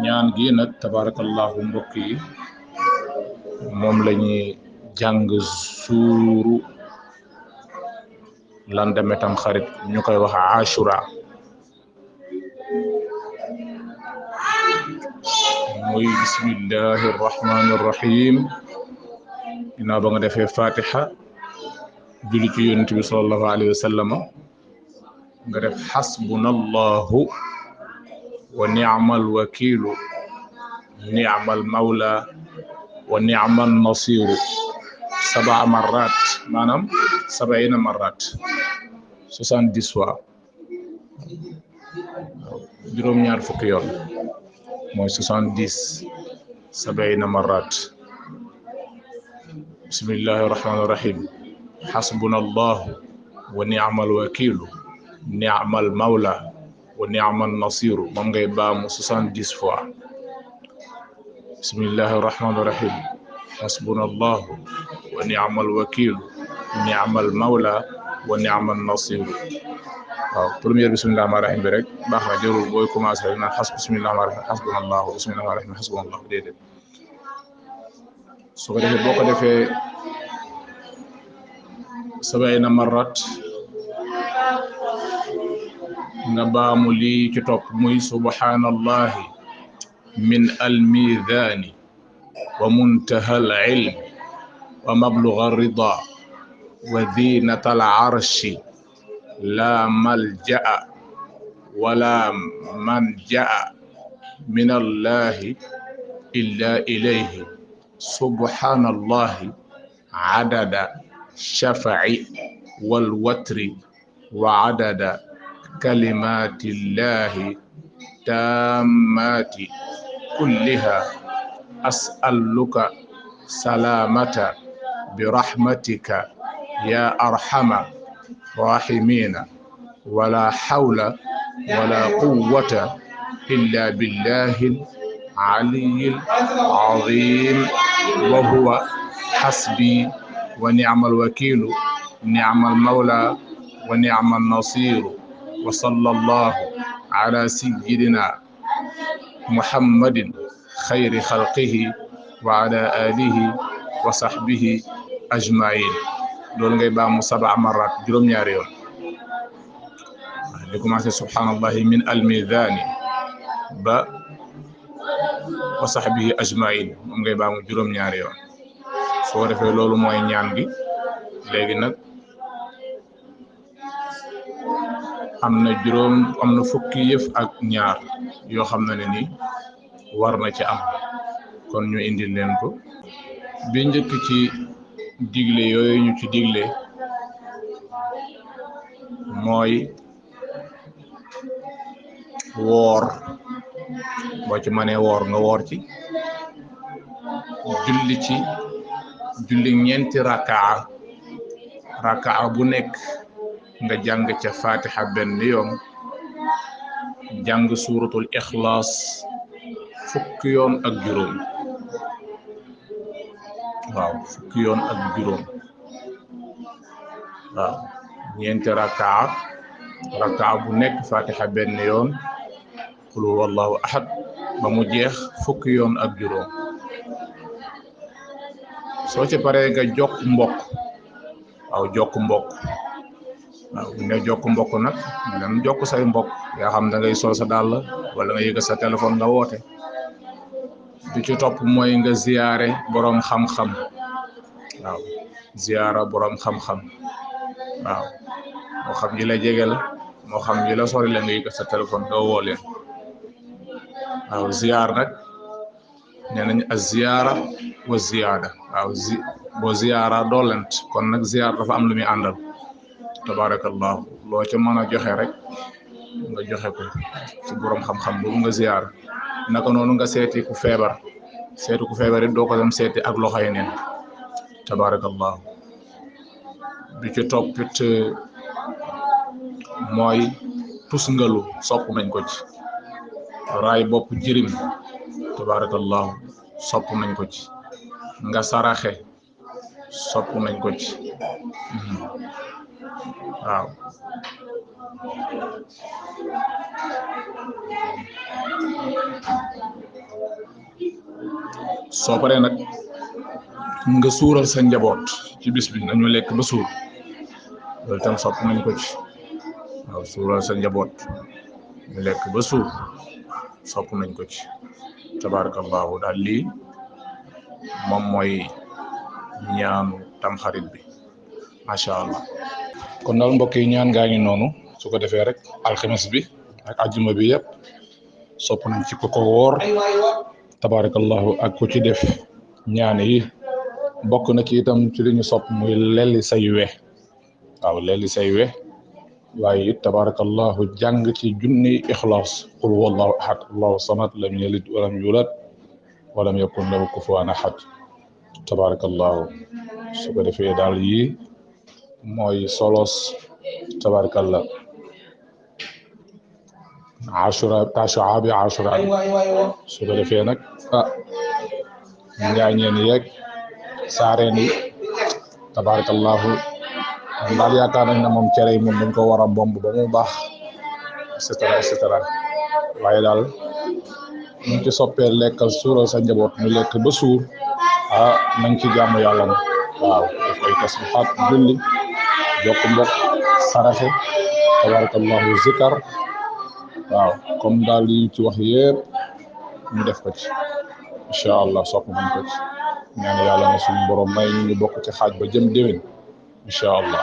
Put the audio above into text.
ñaan gi nag tabarakallahu mbokk yi moom la ñuy jàng suuru lendemain tam xarit ñu koy wax ashura muy bismillahi arrahmani arrahim ginnaaw ba nga defee fatiha julli ci yonent bi sallallahu alayhi wa sallam nga def xasbunallahu wa ni'mal wakilu ni'mal mawla wa ni'mal nasiru 7 marrat maanaam 70 marrat 70 fois juróom-ñaar fukki yoon mooy 70 70 marrat bismillahi rahmani rahim xasbunallahu wa ni'mal wakilu ni'mal mawla wa ni'mal nasiru moom ngay baamu 70 fois bismillahi rahmani rahim xasbunallahu wa ni'mal wakilu ni'mal mawla wa ni'mal nasiru waaw première bismillahi rahmani rahim bi rek baax na jarul booy commencé rek naan bismillahi rahmani rahim xasbunallahu bismillahi rahmani rahim xasbunallahu déedéet su ko defee boo ko defee 70 marrat nga baamu lii ci topp muy subhanallahi min almidani wa muntaha alilm wa mablugha alrida wa zinata alarshi la malja'a wala manja'a min allahi illa ilayhi subhanallahi adada shafa'i wal watri wa adada kalimatillahi tammati kulliha as'aluka salamata birahmatika ya arhama rahimina wala hawla wala quwwata illa billahil aliyyil azim wa huwa hasbi wa ni'mal wakilu ni'mal mawla wa ni'mal nasiru wa sallallahu ala sayyidina muhammadin khayri khalqihi wa ala alihi wa sahbihi ajma'in loolu ngay baamu 7 marrat juróom-ñaari yoon di commencé subhanallahi min almidani ba wa sahbihi ajma'in moom ngay baamu juróom-ñaari yoon soo defee loolu mooy ñaan gi léegi nag am na fukki yëf ak ñaar yoo xam ne ni war na ci am kon ñu indil leen ko bi njëkk ci digle yooyu ñu ci digle mooy woor boo ci mënee woor nga woor ci julli ñeenti rakaa bu nekk nga jàng ca fatiha benn yoon jàng suratul ikhlas fukki yoon ak juróom waaw fukki yoon ak juróom waaw ñeenti rakaa bu nekk fatiha benn yoon qul huwallahu ahad ba mu jeex fukki yoon ak juróom soo ci paree nga jokk mbokk waaw nga jokk mbokk nag nga dem jokk say mbokk yaa xam da ngay sol sa dàll wala nga yëg sa téléphone nga woote bi ci topp mooy nga ziyaare boroom xam-xam waaw ziyaara boroom xam-xam waaw moo xam ñi la jege la moo xam ñi la sori la nga yëg sa téléphone nga woo leen waaw ziyaar nag nee nañ az ziyaara wa ziyaada waaw boo ziyaara doolent kon nag ziyaar dafa am lu muy àndal tabarakallahu loo ca mën a joxe rek nga joxe ko ci boroom xam-xam boobu nga ziyaar naka noonu nga seeti ku feebar it doo ko dem seeti ak loxo yi neen tabarakallahu bi ci toppit mooy tusngalu sopp nañ ko ci raay bopp jirim tabarakallahu sopp nañ ko ci nga saraxe sopp nañ ko ci waaw soo paree nag nga suural sa njaboot ci bis bi nañu lekk ba suur loolu tam sopp nañ ko ci waaw suural sa njaboot ñu lekk ba suur sopp nañ ko ci tabarakallahu daal lii moom mooy ñaanu tamxarit bi macha allah. kon daal mbokk yi ñaan gaa ngi noonu su ko defee rek alxames bi ak ajjuma bi yëpp sopp nañ ci ko woor tabarakallahu ak ku ci def ñaan yi bokk na ci itam ci li ñu sopp muy lelli say we waaw lelli say we waaye it tabarakallahu jàng ci junni ixlaas qul huwallahu ahad allahu samad lam yalid walam yulad walam yakun lahu kufuwan ahad tabarakallahu su ko defee daal yi mooy solos tabarakallah tasua bi asura su ko defee nag njaañeen yeeg saareen yi tabarakallahu daal yaakaar nañ ne moom cere yi moom dañ ko war a bomb ba mu baax et cetera waaye daal ñu ci soppee lekkal suural sa njaboot ñu lekk ba suur nañ ci jàmm yàlla na waaw daf koy tasbihaat julli jokk mbokk saraxe tabarakallahu zikar waaw comme daal yi ci wax yëpp ñu def ko ci incha allah sopp nañ ko ci ñaan yàlla na suñu borom may ñu bokk ci xaaj ba jëm déwén incha allah